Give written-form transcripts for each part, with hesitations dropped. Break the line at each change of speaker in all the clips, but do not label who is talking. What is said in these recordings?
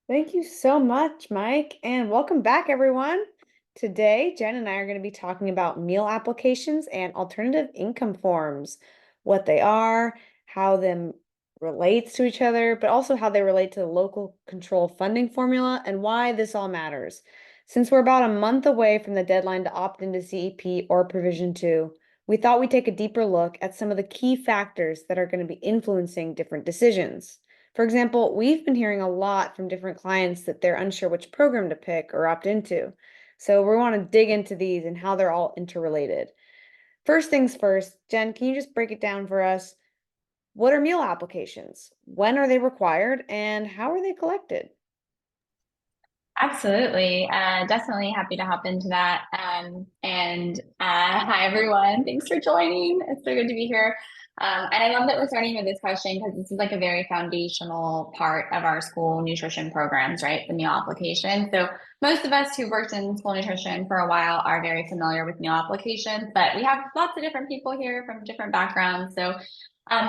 Thank you so much, Mike, and welcome back, everyone. Today, Jen and I are going to be talking about meal applications and alternative income forms, what they are, how them relates to each other, but also how they relate to the local control funding formula and why this all matters. Since we're about a month away from the deadline to opt into CEP or Provision 2, we thought we'd take a deeper look at some of the key factors that are going to be influencing different decisions. For example, we've been hearing a lot from different clients that they're unsure which program to pick or opt into. So we want to dig into these and how they're all interrelated. First things first, Jen, can you just break it down for us? What are meal applications? When are they required and how are they collected?
Absolutely. Definitely happy to hop into that. Hi, everyone. Thanks for joining. It's so good to be here. And I love that we're starting with this question because this is like a very foundational part of our school nutrition programs, right? The meal application. So most of us who've worked in school nutrition for a while are very familiar with meal applications, but we have lots of different people here from different backgrounds. So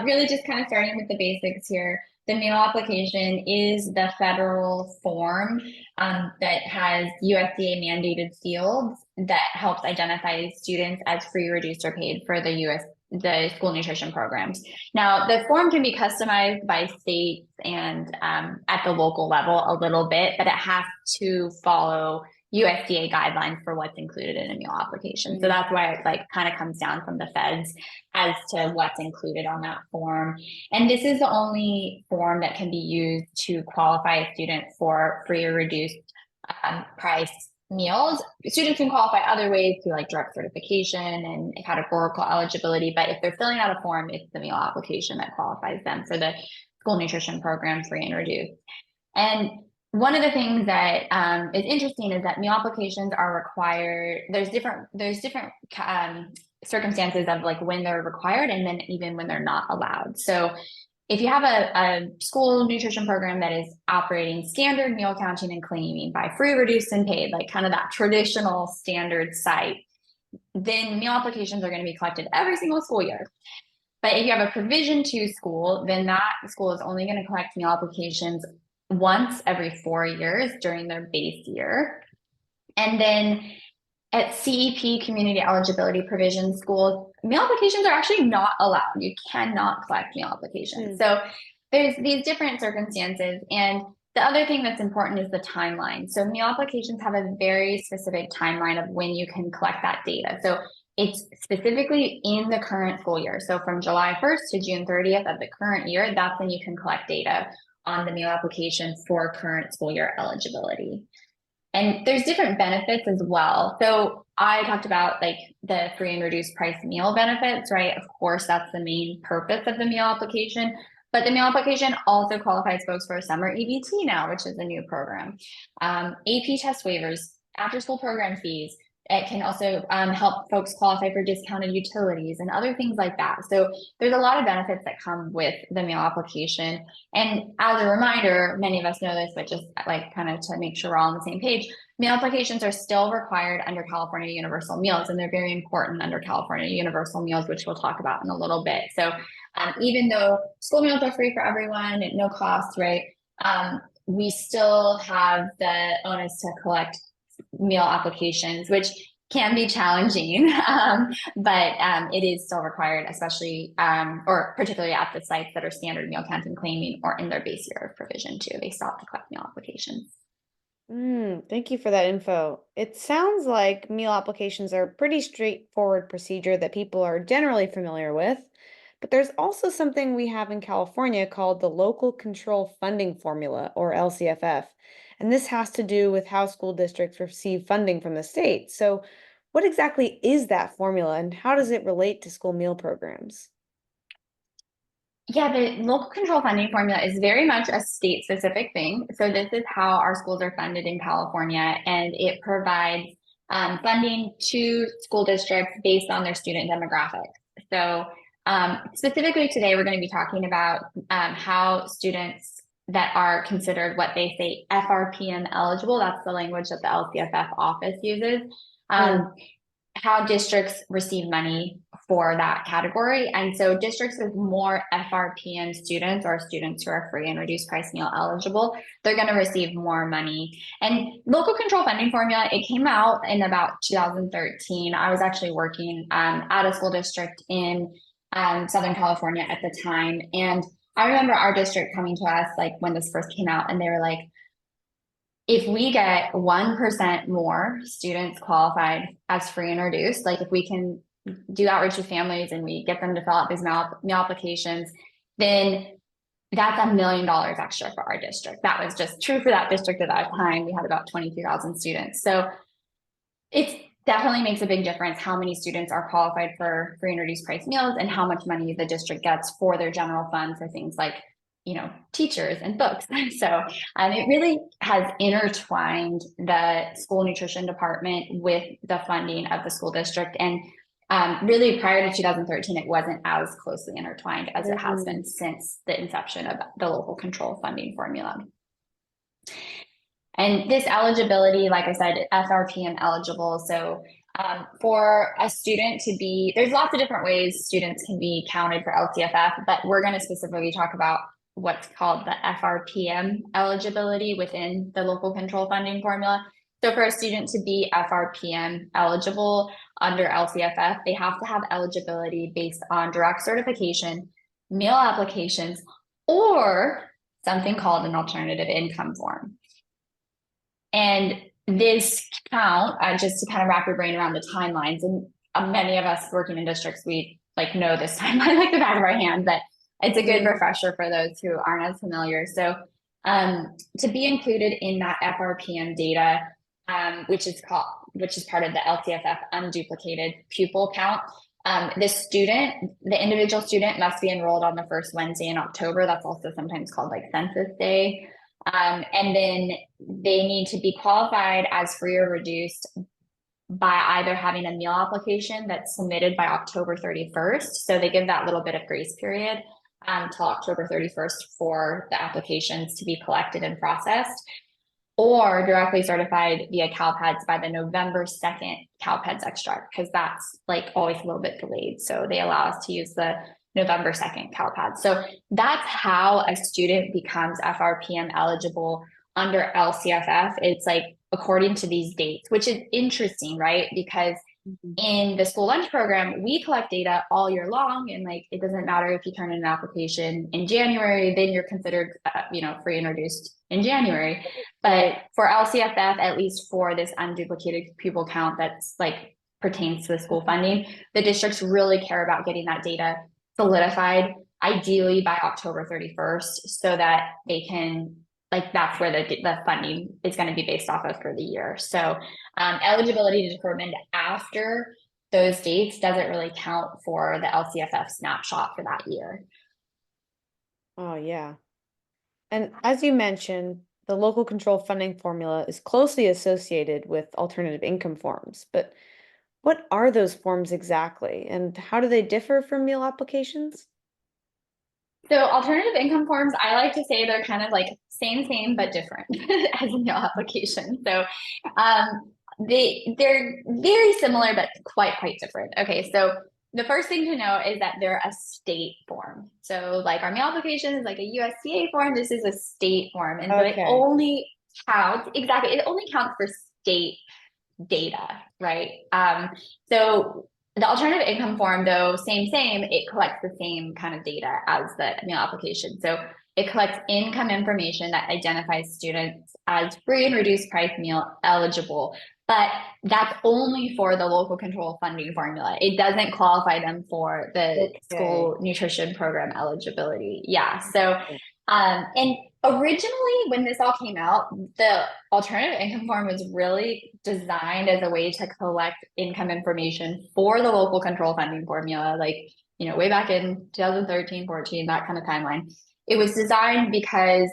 really just kind of starting with the basics here. The meal application is the federal form that has USDA mandated fields that helps identify students as free, reduced, or paid for the school nutrition programs. Now, the form can be customized by states and at the local level a little bit, but it has to follow USDA guidelines for what's included in a meal application. So that's why it like kind of comes down from the feds as to what's included on that form. And this is the only form that can be used to qualify a student for free or reduced price meals. Students can qualify other ways through like direct certification and categorical eligibility, but if they're filling out a form, it's the meal application that qualifies them for the school nutrition program free and reduced. And one of the things that is interesting is that meal applications are required. There's different circumstances of like when they're required and then even when they're not allowed. So if you have a school nutrition program that is operating standard meal counting and cleaning by free, reduced, and paid, like kind of that traditional standard site, then meal applications are going to be collected every single school year. But if you have a Provision 2 school, then that school is only going to collect meal applications once every 4 years during their base year. And then at CEP, community eligibility provision schools, meal applications are actually not allowed. You cannot collect meal applications. So there's these different circumstances. And the other thing that's important is the timeline. So meal applications have a very specific timeline of when you can collect that data. So it's specifically in the current school year. So from July 1st to June 30th of the current year, that's when you can collect data on the meal application for current school year eligibility. And there's different benefits as well. So I talked about like the free and reduced price meal benefits, right? Of course, that's the main purpose of the meal application. But the meal application also qualifies folks for a summer EBT now, which is a new program. AP test waivers, after school program fees. It can also help folks qualify for discounted utilities and other things like that. So there's a lot of benefits that come with the meal application. And as a reminder, many of us know this, but just like kind of to make sure we're all on the same page, meal applications are still required under California Universal Meals, and they're very important under California Universal Meals, which we'll talk about in a little bit. So even though school meals are free for everyone at no cost, right? We still have the onus to collect meal applications, which can be challenging, but it is still required, especially or particularly at the sites that are standard meal count and claiming or in their base year of Provision 2. They stop to collect meal applications.
Thank you for that info. It sounds like meal applications are a pretty straightforward procedure that people are generally familiar with, but there's also something we have in California called the Local Control Funding Formula, or LCFF. And this has to do with how school districts receive funding from the state. So, what exactly is that formula and how does it relate to school meal programs?
Yeah, the local control funding formula is very much a state specific thing. So this is how our schools are funded in California, and it provides funding to school districts based on their student demographics. So specifically today, we're going to be talking about how students that are considered what they say FRPM eligible, that's the language that the LCFF office uses, how districts receive money for that category. And so districts with more FRPM students or students who are free and reduced price meal eligible, they're going to receive more money. And local control funding formula, it came out in about 2013. I was actually working at a school district in Southern California at the time. And I remember our district coming to us like when this first came out, and they were like, if we get 1% more students qualified as free and reduced, like if we can do outreach to families and we get them to fill out these meal applications, then that's $1 million extra for our district. That was just true for that district at that time. We had about 22,000 students. So it definitely makes a big difference how many students are qualified for free and reduced price meals and how much money the district gets for their general fund for things like, you know, teachers and books. So it really has intertwined the school nutrition department with the funding of the school district. And really prior to 2013, it wasn't as closely intertwined as it has been since the inception of the local control funding formula. And this eligibility, like I said, FRPM eligible. So for a student to be, there's lots of different ways students can be counted for LCFF, but we're going to specifically talk about what's called the FRPM eligibility within the local control funding formula. So for a student to be FRPM eligible under LCFF, they have to have eligibility based on direct certification, meal applications, or something called an alternative income form. And this count, just to kind of wrap your brain around the timelines, and many of us working in districts, we like know this timeline like the back of our hand, but it's a good refresher for those who aren't as familiar. So to be included in that FRPM data, which is part of the LCFF unduplicated pupil count, the individual student must be enrolled on the first Wednesday in October. That's also sometimes called like census day. And then they need to be qualified as free or reduced by either having a meal application that's submitted by October 31st. So they give that little bit of grace period till October 31st for the applications to be collected and processed, or directly certified via CalPEDS by the November 2nd CalPEDS extract, because that's like always a little bit delayed. So they allow us to use the November 2nd CalPEDS. So that's how a student becomes FRPM eligible under LCFF. It's like according to these dates, which is interesting, right? Because in the school lunch program, we collect data all year long, and like it doesn't matter if you turn in an application in January, then you're considered free and reduced in January. But for LCFF, at least for this unduplicated pupil count that's like pertains to the school funding, the districts really care about getting that data solidified, ideally by October 31st, so that they can, like, that's where the funding is going to be based off of for the year. So eligibility determined after those dates doesn't really count for the LCFF snapshot for that year.
Oh, yeah. And as you mentioned, the local control funding formula is closely associated with alternative income forms, but what are those forms exactly, and how do they differ from meal applications?
So alternative income forms, I like to say they're kind of like same, but different as a meal application. So they're very similar, but quite different. Okay, so the first thing to know is that they're a state form. So like our meal application is like a USDA form. This is a state form. And so it only counts, exactly, it only counts for state data, right? So the alternative income form, though, same, it collects the same kind of data as the meal application. So it collects income information that identifies students as free and reduced price meal eligible, but that's only for the local control funding formula. It doesn't qualify them for the school nutrition program eligibility. Yeah. So, and originally when this all came out, the alternative income form was really designed as a way to collect income information for the local control funding formula, like, way back in 2013, 14, that kind of timeline. It was designed because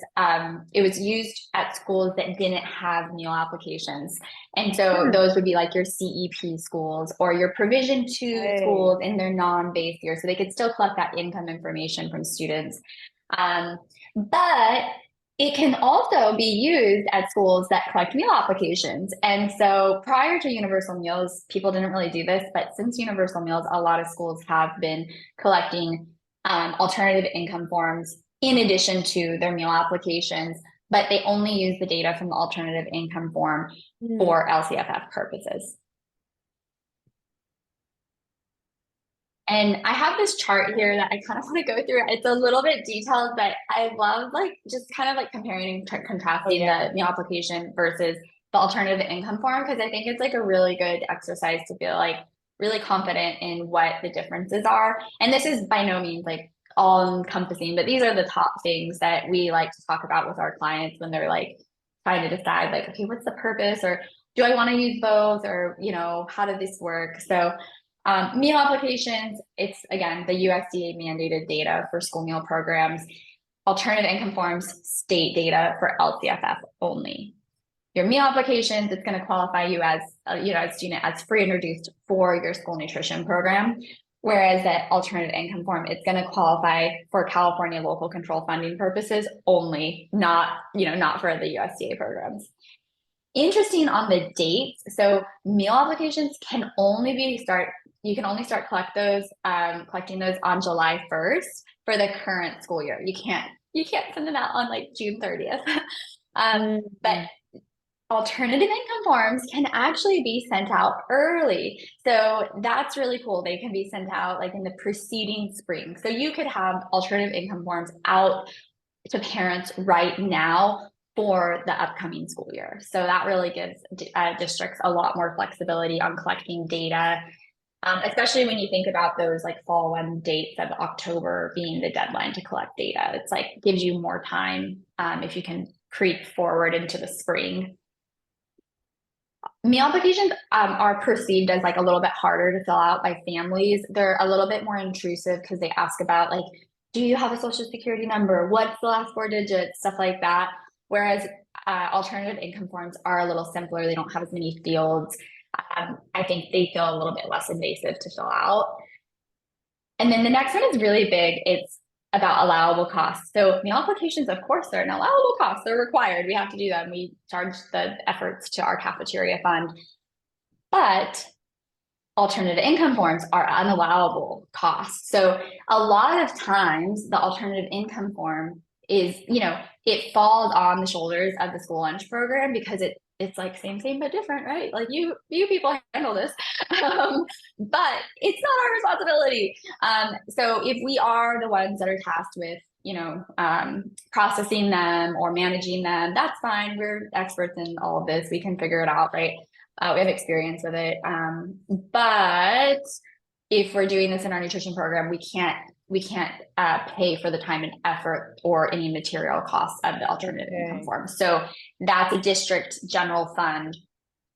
it was used at schools that didn't have meal applications. And so those would be like your CEP schools or your Provision 2 schools in their non-base year. So they could still collect that income information from students. But It can also be used at schools that collect meal applications. And so prior to universal meals, people didn't really do this, but since universal meals, a lot of schools have been collecting alternative income forms in addition to their meal applications, but they only use the data from the alternative income form
Hmm.
for LCFF purposes. And I have this chart here that I kind of want to go through. It's a little bit detailed, but I love like just kind of like comparing and
Oh
contrasting
yeah.
the meal application versus the alternative income form because I think it's like a really good exercise to feel like really confident in what the differences are. And this is by no means like all encompassing, but these are the top things that we like to talk about with our clients when they're like trying to decide like, okay, what's the purpose or do I want to use both or, how does this work? So meal applications, it's again the USDA mandated data for school meal programs. Alternative income forms, state data for LCFF only. Your meal applications, it's going to qualify you as a student as free and reduced for your school nutrition program. Whereas that alternative income form, it's going to qualify for California local control funding purposes only, not for the USDA programs. Interesting on the dates. So meal applications you can only start collecting those on July 1st for the current school year. You can't send them out on like June 30th. But
Mhm.
alternative income forms can actually be sent out early. So that's really cool. They can be sent out like in the preceding spring. So you could have alternative income forms out to parents right now for the upcoming school year. So that really gives districts a lot more flexibility on collecting data, especially when you think about those like fall one dates of October being the deadline to collect data. It's like gives you more time if you can creep forward into the spring. Meal applications are perceived as like a little bit harder to fill out by families. They're a little bit more intrusive because they ask about like, do you have a social security number? What's the last four digits? Stuff like that. Whereas alternative income forms are a little simpler. They don't have as many fields. I think they feel a little bit less invasive to fill out. And then the next one is really big. It's about allowable costs. So meal applications, of course, they're an allowable cost. They're required. We have to do them. We charge the efforts to our cafeteria fund. But alternative income forms are unallowable costs. So a lot of times the alternative income form is, it falls on the shoulders of the school lunch program because it's like same but different, right? Like you people handle this, but it's not our responsibility. So if we are the ones that are tasked with, processing them or managing them, that's fine. We're experts in all of this. We can figure it out, right? We have experience with it. But if we're doing this in our nutrition program, we can't pay for the time and effort or any material costs of the alternative income
Okay.
form. So that's a district general fund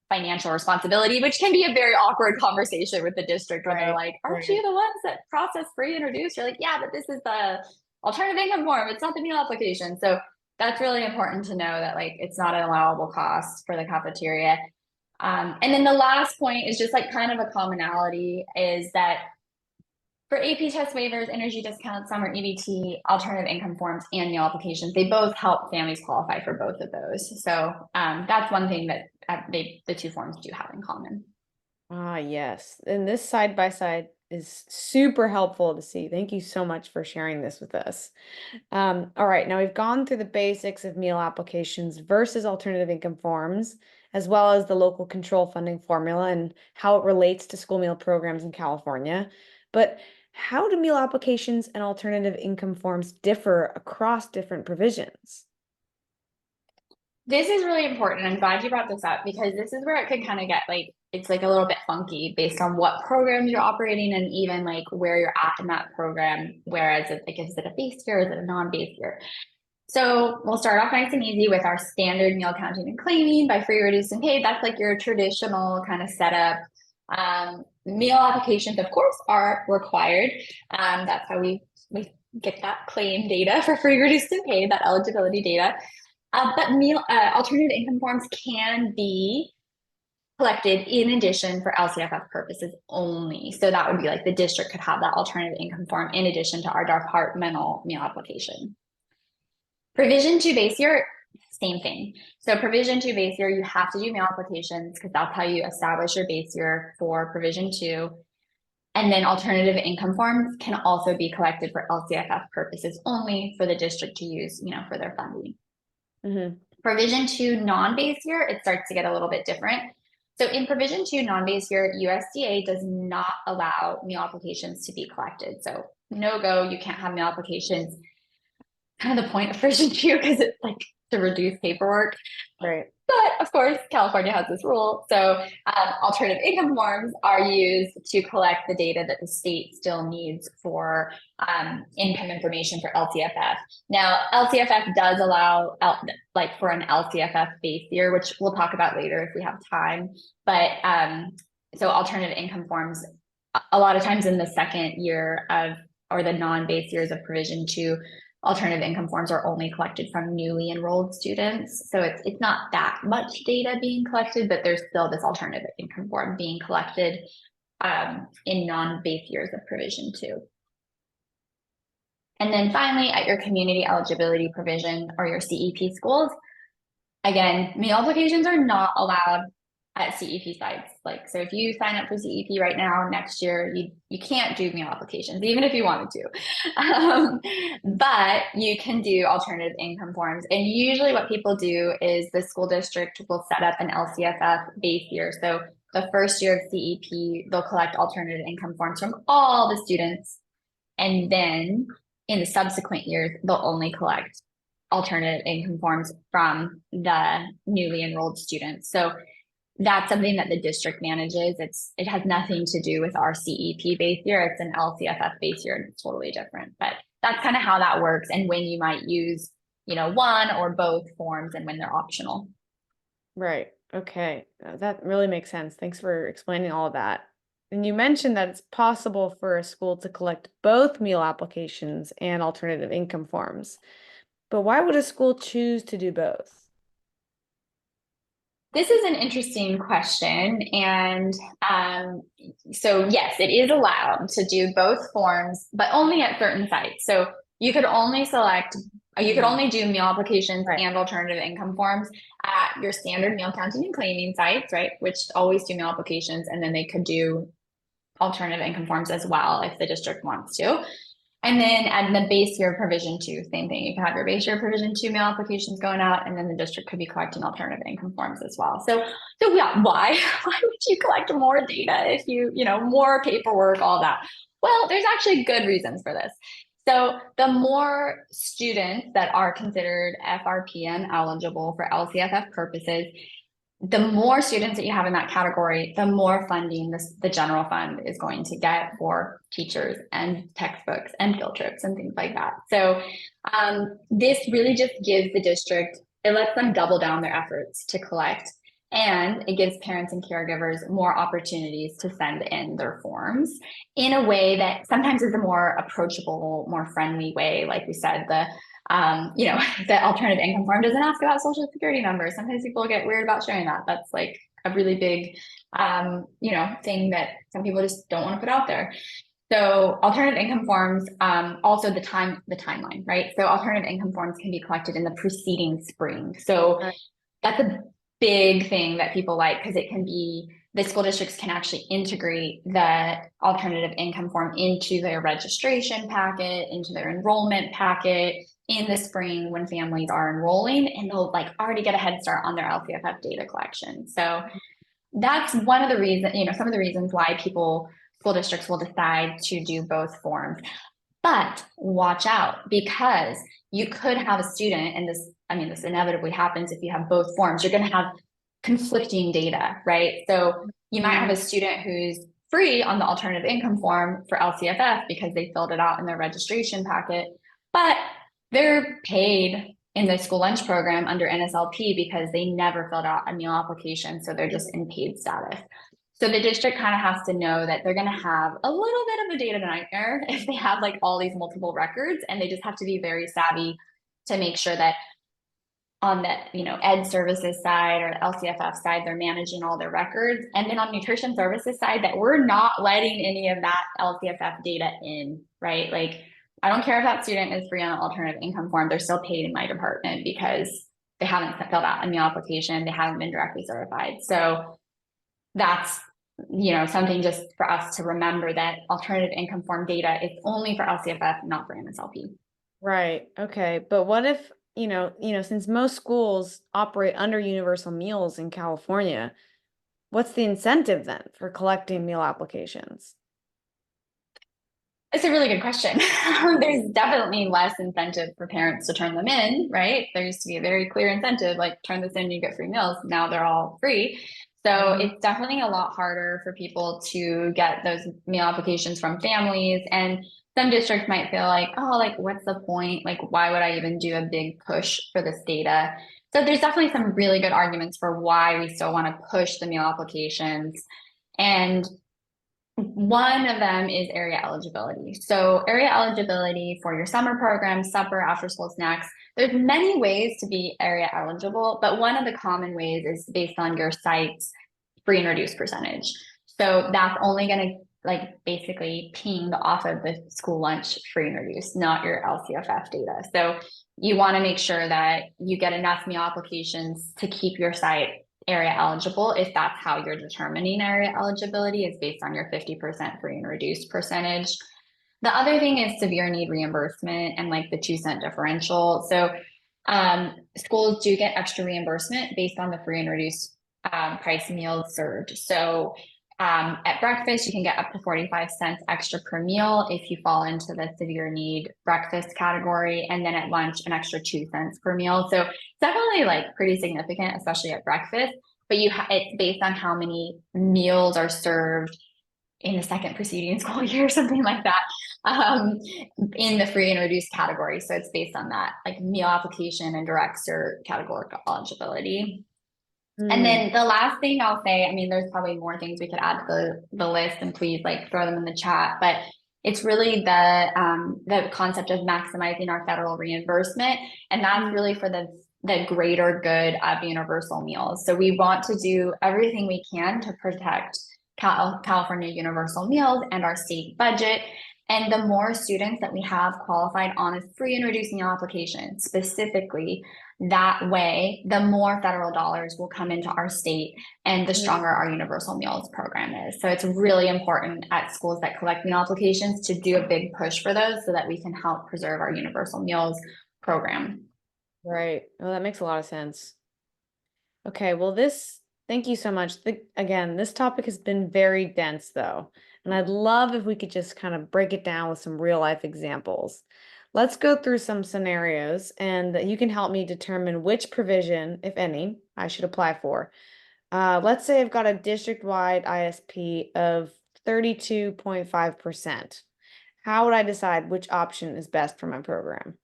financial responsibility, which can be a very awkward conversation with the district when they're
Right.
like, aren't you
Right.
the ones that process free and reduced? You're like, yeah, but this is the alternative income form. It's not the meal application. So that's really important to know that like it's not an allowable cost for the cafeteria. And then the last point is just like kind of a commonality is that for AP test waivers, energy discounts, summer EBT, alternative income forms, and meal applications, they both help families qualify for both of those. So that's one thing that the two forms do have in common.
Ah, yes. And this side by side is super helpful to see. Thank you so much for sharing this with us. All right, now we've gone through the basics of meal applications versus alternative income forms, as well as the local control funding formula and how it relates to school meal programs in California. But how do meal applications and alternative income forms differ across different provisions?
This is really important. I'm glad you brought this up because this is where it can kind of get like it's like a little bit funky based on what programs you're operating and even like where you're at in that program. Whereas it's like is it a base year, is it a non-base year? So we'll start off nice and easy with our standard meal counting and claiming by free, reduced, and paid. That's like your traditional kind of setup. Meal applications, of course, are required. That's how we get that claim data for free, reduced, and paid, that eligibility data. But meal alternative income forms can be collected in addition for LCFF purposes only. So that would be like the district could have that alternative income form in addition to our departmental meal application. Provision two base year, same thing. So provision two base year, you have to do meal applications because that's how you establish your base year for provision two. And then alternative income forms can also be collected for LCFF purposes only for the district to use, for their funding.
Mm-hmm.
Provision two non-base year, it starts to get a little bit different. So in provision two non-base year, USDA does not allow meal applications to be collected. So no go, you can't have meal applications. Kind of the point of provision two because it's like to reduce paperwork.
Right.
But of course, California has this rule. So alternative income forms are used to collect the data that the state still needs for income information for LCFF. Now, LCFF does allow like for an LCFF base year, which we'll talk about later if we have time. But so alternative income forms, a lot of times in the second year of or the non-base years of provision two, alternative income forms are only collected from newly enrolled students. So it's not that much data being collected, but there's still this alternative income form being collected in non-base years of provision two. And then finally, at your community eligibility provision or your CEP schools, again, meal applications are not allowed at CEP sites. Like, so if you sign up for CEP right now, next year, you can't do meal applications, even if you wanted to. But you can do alternative income forms. And usually what people do is the school district will set up an LCFF base year. So the first year of CEP, they'll collect alternative income forms from all the students. And then in the subsequent years, they'll only collect alternative income forms from the newly enrolled students. So that's something that the district manages. It has nothing to do with our CEP base year. It's an LCFF base year and it's totally different. But that's kind of how that works and when you might use, one or both forms and when they're optional.
Right. Okay. That really makes sense. Thanks for explaining all of that. And you mentioned that it's possible for a school to collect both meal applications and alternative income forms. But why would a school choose to do both?
This is an interesting question. And so, yes, it is allowed to do both forms, but only at certain sites. So you could only you could only do meal applications
Right.
and alternative income forms at your standard meal counting and claiming sites, right? Which always do meal applications, and then they could do alternative income forms as well if the district wants to. And then at the base year provision two, same thing. You can have your base year provision two mail applications going out, and then the district could be collecting alternative income forms as well. So yeah, why? Why would you collect more data if more paperwork, all that? Well, there's actually good reasons for this. So the more students that are considered FRPN eligible for LCFF purposes, the more students that you have in that category, the more funding the general fund is going to get for teachers and textbooks and field trips and things like that. So this really just gives the district, it lets them double down their efforts to collect, and it gives parents and caregivers more opportunities to send in their forms in a way that sometimes is a more approachable, more friendly way. Like we said, the alternative income form doesn't ask about social security numbers. Sometimes people get weird about sharing that. That's like a really big, thing that some people just don't want to put out there. So alternative income forms, also the timeline, right? So alternative income forms can be collected in the preceding spring. So that's a big thing that people like because the school districts can actually integrate the alternative income form into their registration packet, into their enrollment packet in the spring when families are enrolling, and they'll like already get a head start on their LCFF data collection. So that's one of the reasons, some of the reasons why school districts will decide to do both forms. But watch out because you could have a student, and this inevitably happens if you have both forms, you're going to have conflicting data, right? So you might have a student who's free on the alternative income form for LCFF because they filled it out in their registration packet, but they're paid in the school lunch program under NSLP because they never filled out a meal application. So they're just in paid status. So the district kind of has to know that they're going to have a little bit of a data nightmare if they have like all these multiple records, and they just have to be very savvy to make sure that on the ed services side or the LCFF side, they're managing all their records. And then on nutrition services side, that we're not letting any of that LCFF data in, right? Like I don't care if that student is free on an alternative income form, they're still paid in my department because they haven't filled out a meal application, they haven't been directly certified. So that's, something just for us to remember that alternative income form data is only for LCFF, not for MSLP.
Right. Okay. But what if, since most schools operate under universal meals in California, what's the incentive then for collecting meal applications?
It's a really good question. There's definitely less incentive for parents to turn them in, right? There used to be a very clear incentive, like turn this in, you get free meals. Now they're all free. So
Mhm.
it's definitely a lot harder for people to get those meal applications from families. And some districts might feel like, oh, like, what's the point? Like, why would I even do a big push for this data? So there's definitely some really good arguments for why we still want to push the meal applications. And one of them is area eligibility. So area eligibility for your summer program, supper, after school snacks. There's many ways to be area eligible, but one of the common ways is based on your site's free and reduced percentage. So that's only going to like basically ping off of the school lunch free and reduced, not your LCFF data. So you want to make sure that you get enough meal applications to keep your site area eligible if that's how you're determining area eligibility is based on your 50% free and reduced percentage. The other thing is severe need reimbursement and like the 2 cent differential. So schools do get extra reimbursement based on the free and reduced price meals served. So at breakfast, you can get up to 45 cents extra per meal if you fall into the severe need breakfast category. And then at lunch, an extra 2 cents per meal. So it's definitely like pretty significant, especially at breakfast. But it's based on how many meals are served in the second preceding school year, something like that, um, in the free and reduced category. So it's based on that, like meal application and direct cert categorical eligibility. And
Hmm.
then the last thing I'll say, I mean, there's probably more things we could add to the list, and please like throw them in the chat, but it's really the concept of maximizing our federal reimbursement, and that's really for the greater good of universal meals. So we want to do everything we can to protect California universal meals and our state budget. And the more students that we have qualified on a free and reduced meal application, specifically, that way, the more federal dollars will come into our state and the stronger our universal meals program is. So it's really important at schools that collect meal applications to do a big push for those so that we can help preserve our universal meals program.
Right. Well, that makes a lot of sense. Okay, well, thank you so much. Again, this topic has been very dense though, and I'd love if we could just kind of break it down with some real life examples. Let's go through some scenarios and you can help me determine which provision, if any, I should apply for. Let's say I've got a district-wide ISP of 32.5%. How would I decide which option is best for my program?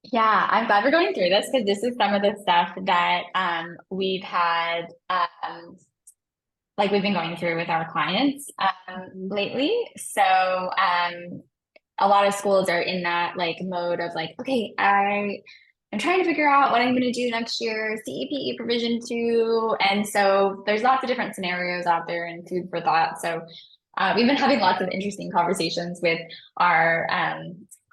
Yeah, I'm glad we're going through this because this is some of the stuff that we've had like we've been going through with our clients
Mhm.
lately. So a lot of schools are in that like mode of like, okay, I'm trying to figure out what I'm going to do next year, CEPE provision two. And so there's lots of different scenarios out there and food for thought. So we've been having lots of interesting conversations with our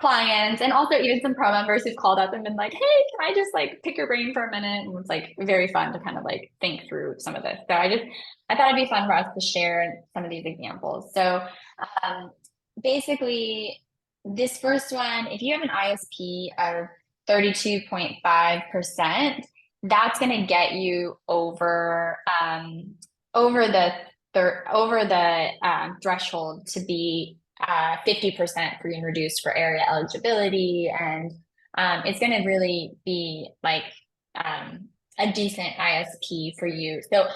clients and also even some pro members who've called up and been like, hey, can I just like pick your brain for a minute? And it's like very fun to kind of like think through some of this. So I thought it'd be fun for us to share some of these examples. So um, basically, this first one, if you have an ISP of 32.5%, that's going to get you over the threshold to be 50% free and reduced for area eligibility. And it's going to really be like um, a decent ISP for you. So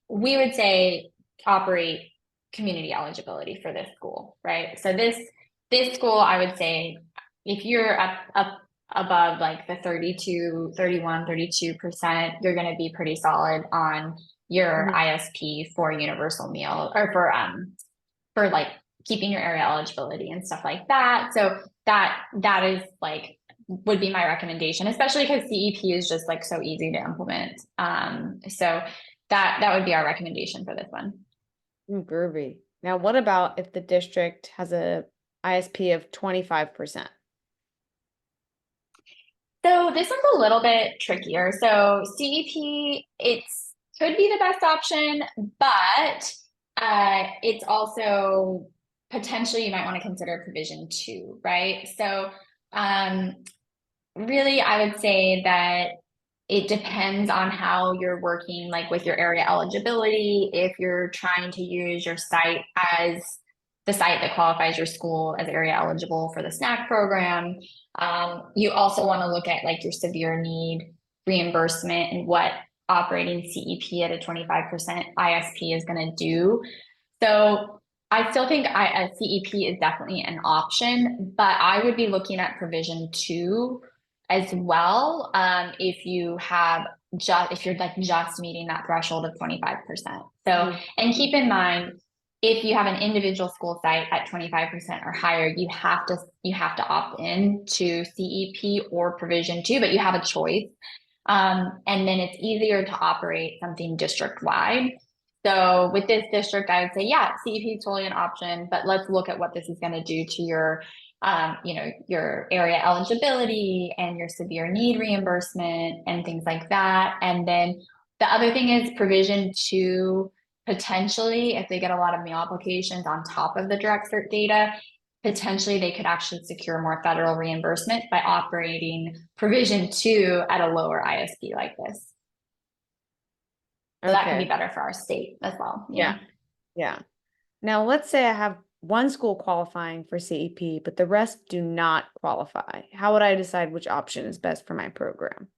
we would say operate community eligibility for this school, right? So this school, I would say if you're up above like the 32, 31, 32%, you're going to be pretty solid on your
Mhm.
ISP for universal meal or for like keeping your area eligibility and stuff like that. So that is like would be my recommendation, especially because CEP is just like so easy to implement. So that would be our recommendation for this one.
Groovy. Now, what about if the district has a ISP of 25%?
So this one's a little bit trickier. So CEP, it's could be the best option, but it's also potentially you might want to consider provision two, right? So um, really, I would say that it depends on how you're working, like with your area eligibility, if you're trying to use your site as the site that qualifies your school as area eligible for the snack program. You also want to look at like your severe need reimbursement and what operating CEP at a 25% ISP is going to do. So I still think CEP is definitely an option, but I would be looking at provision two as well. If you have just if you're like just meeting that threshold of 25%. So, and keep in mind, if you have an individual school site at 25% or higher, you have to opt in to CEP or provision two, but you have a choice. And then it's easier to operate something district wide. So with this district, I would say, yeah, CEP is totally an option, but let's look at what this is going to do to your, your area eligibility and your severe need reimbursement and things like that. And then the other thing is provision two, potentially, if they get a lot of meal applications on top of the direct cert data, potentially they could actually secure more federal reimbursement by operating provision two at a lower ISP like this. So that could be
Okay.
better for our state as well.
Yeah.
Yeah.
Yeah. Now, let's say I have one school qualifying for CEP, but the rest do not qualify. How would I decide which option is best for my program?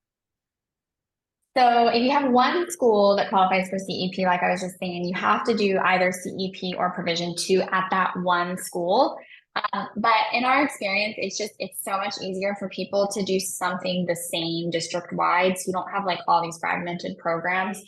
So if you have one school that qualifies for CEP, like I was just saying, you have to do either CEP or provision two at that one school. But in our experience, it's so much easier for people to do something the same district wide. So you don't have like all these fragmented programs.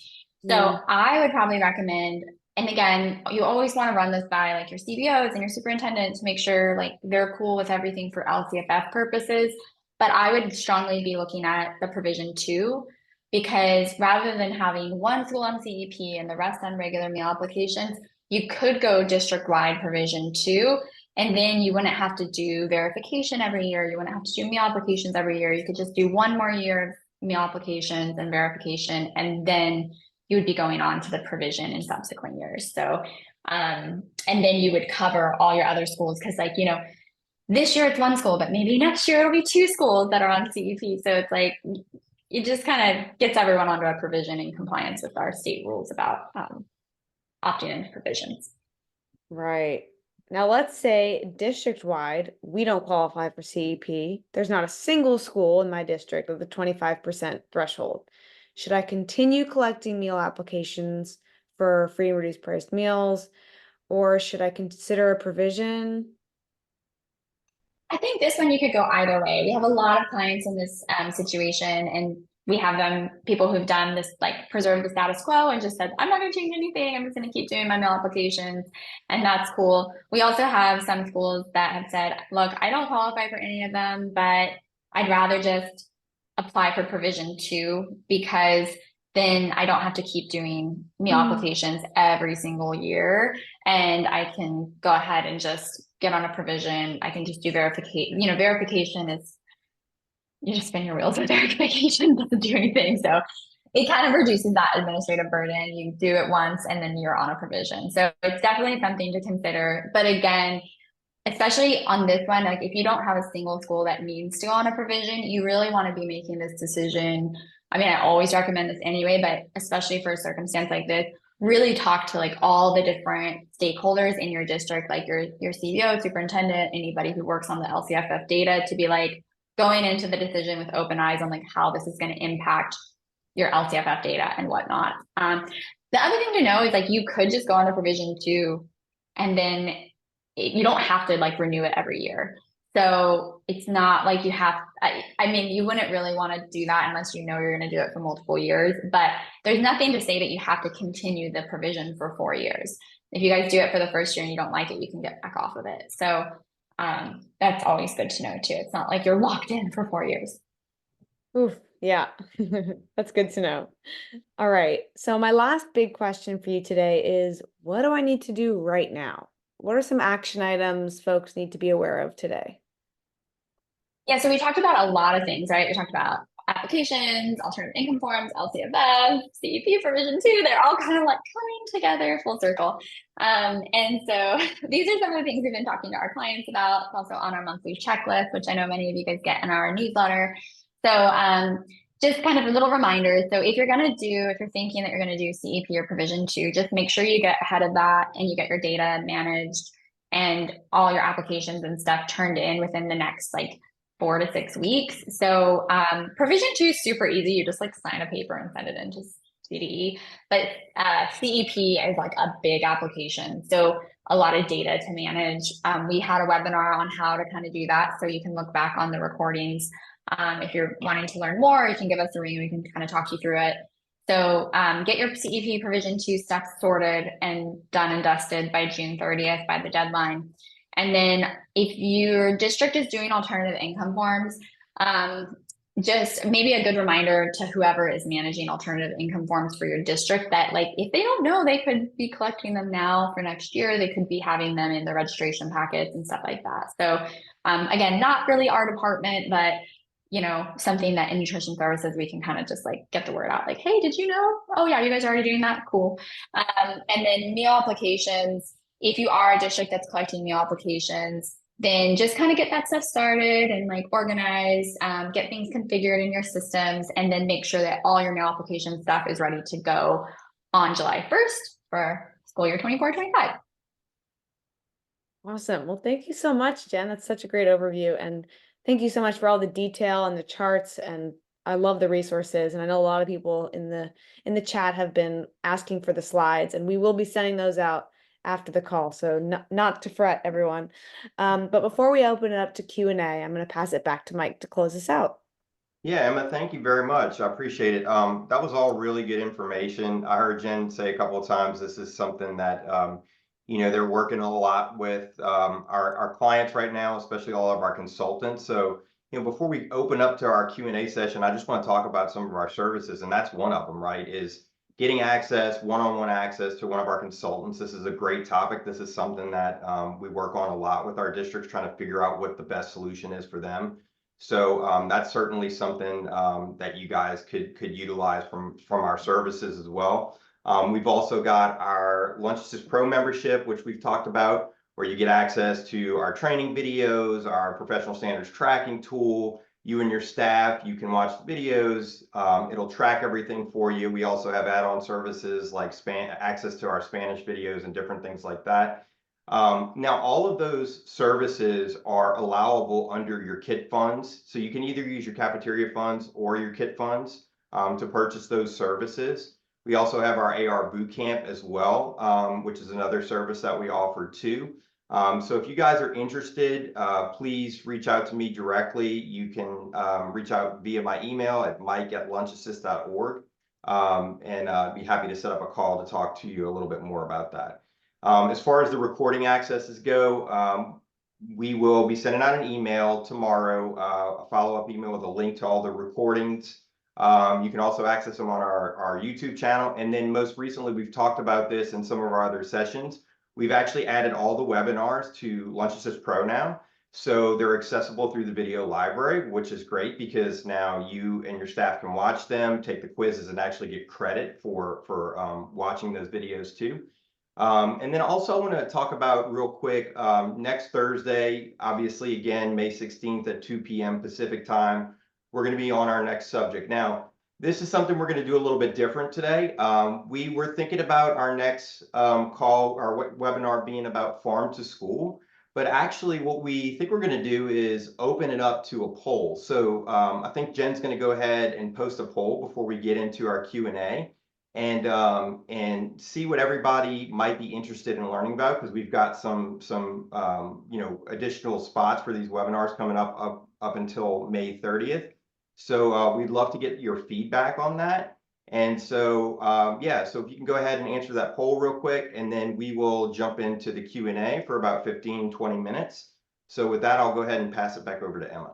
So
Mm,
I would probably recommend, and again, you always want to run this by like your CBOs and your superintendent to make sure like they're cool with everything for LCFF purposes. But I would strongly be looking at the provision two, because rather than having one school on CEP and the rest on regular meal applications, you could go district-wide provision two, and then you wouldn't have to do verification every year. You wouldn't have to do meal applications every year. You could just do one more year of meal applications and verification, and then you would be going on to the provision in subsequent years. So, and then you would cover all your other schools because, like, this year it's one school, but maybe next year it'll be two schools that are on CEP. So it's like it just kind of gets everyone onto a provision in compliance with our state rules about opting into provisions.
right. Now, let's say district-wide, we don't qualify for CEP. There's not a single school in my district with the 25% threshold. Should I continue collecting meal applications for free and reduced price meals, or should I consider a provision?
I think this one you could go either way. We have a lot of clients in this situation, and we have people who've done this, like preserve the status quo and just said, I'm not going to change anything. I'm just going to keep doing my mail applications. And that's cool. We also have some schools that have said, look, I don't qualify for any of them, but I'd rather just apply for provision two because then I don't have to keep doing meal
Mm.
applications every single year. And I can go ahead and just get on a provision. I can just do verification. Verification is you just spin your wheels with verification, doesn't do anything. So it kind of reduces that administrative burden. You do it once and then you're on a provision. So it's definitely something to consider. But again, especially on this one, like if you don't have a single school that needs to go on a provision, you really want to be making this decision. I mean, I always recommend this anyway, but especially for a circumstance like this, really talk to like all the different stakeholders in your district, like your CBO, superintendent, anybody who works on the LCFF data, to be like going into the decision with open eyes on like how this is going to impact your LCFF data and whatnot. The other thing to know is like you could just go on the provision two, and then you don't have to like renew it every year. So it's not like you have, I mean, you wouldn't really want to do that unless you know you're going to do it for multiple years, but there's nothing to say that you have to continue the provision for 4 years. If you guys do it for the first year and you don't like it, you can get back off of it. So that's always good to know too. It's not like you're locked in for 4 years.
Oof, yeah, that's good to know. All right. So my last big question for you today is, what do I need to do right now? what are some action items folks need to be aware of today?
Yeah, so we talked about a lot of things, right? We talked about applications, alternative income forms, LCFF, CEP provision two. They're all kind of like coming together full circle. And so these are some of the things we've been talking to our clients about, also on our monthly checklist, which I know many of you guys get in our newsletter. So just kind of a little reminder. So if you're thinking that you're going to do CEP or provision two, just make sure you get ahead of that and you get your data managed and all your applications and stuff turned in within the next like 4 to 6 weeks. So provision two is super easy. You just like sign a paper and send it into CDE. But CEP is like a big application. So a lot of data to manage. We had a webinar on how to kind of do that. So you can look back on the recordings. If you're wanting to learn more, you can give us a ring. We can kind of talk you through it. So get your CEP provision two stuff sorted and done and dusted by June 30th by the deadline. And then if your district is doing alternative income forms, just maybe a good reminder to whoever is managing alternative income forms for your district that like if they don't know, they could be collecting them now for next year. They could be having them in the registration packets and stuff like that. So again, not really our department, but something that in nutrition services we can kind of just like get the word out like, hey, did you know? Oh yeah, you guys are already doing that? Cool. And then meal applications. If you are a district that's collecting meal applications, then just kind of get that stuff started and like organize, get things configured in your systems, and then make sure that all your meal application stuff is ready to go on July 1st for school year 24-25.
Awesome. Well, thank you so much, Jen. That's such a great overview. And thank you so much for all the detail and the charts. And I love the resources. And I know a lot of people in the chat have been asking for the slides, and we will be sending those out after the call. So not to fret, everyone. But before we open it up to Q&A, I'm going to pass it back to Mike to close us out.
Yeah, Emma, thank you very much. I appreciate it. That was all really good information. I heard Jen say a couple of times this is something that they're working a lot with our clients right now, especially all of our consultants. So before we open up to our Q&A session, I just want to talk about some of our services, and that's one of them, right? Is getting access, one-on-one access to one of our consultants. This is a great topic. This is something that we work on a lot with our districts, trying to figure out what the best solution is for them. So that's certainly something that you guys could utilize from our services as well. We've also got our LunchAssist Pro membership, which we've talked about, where you get access to our training videos, our professional standards tracking tool. You and your staff, you can watch the videos. It'll track everything for you. We also have add-on services like access to our Spanish videos and different things like that. Now, all of those services are allowable under your KIT funds. So you can either use your cafeteria funds or your KIT funds to purchase those services. We also have our AR Bootcamp as well, which is another service that we offer too. So if you guys are interested, please reach out to me directly. You can reach out via my email at mike@lunchassist.org, and be happy to set up a call to talk to you a little bit more about that. As far as the recording accesses go, we will be sending out an email tomorrow, a follow-up email with a link to all the recordings. You can also access them on our YouTube channel. And then most recently, we've talked about this in some of our other sessions. We've actually added all the webinars to LunchAssist Pro now. So they're accessible through the video library, which is great because now you and your staff can watch them, take the quizzes, and actually get credit for watching those videos too. And then also I want to talk about real quick, next Thursday, obviously, again, May 16th at 2 p.m. Pacific time, we're going to be on our next subject. Now, this is something we're going to do a little bit different today. We were thinking about our next call, our webinar being about farm to school. But actually, what we think we're going to do is open it up to a poll. So I think Jen's going to go ahead and post a poll before we get into our Q&A. And see what everybody might be interested in learning about, because we've got some additional spots for these webinars coming up until May 30th. So we'd love to get your feedback on that. And so yeah, so if you can go ahead and answer that poll real quick, and then we will jump into the Q&A for about 15-20 minutes. So with that, I'll go ahead and pass it back over to Emma.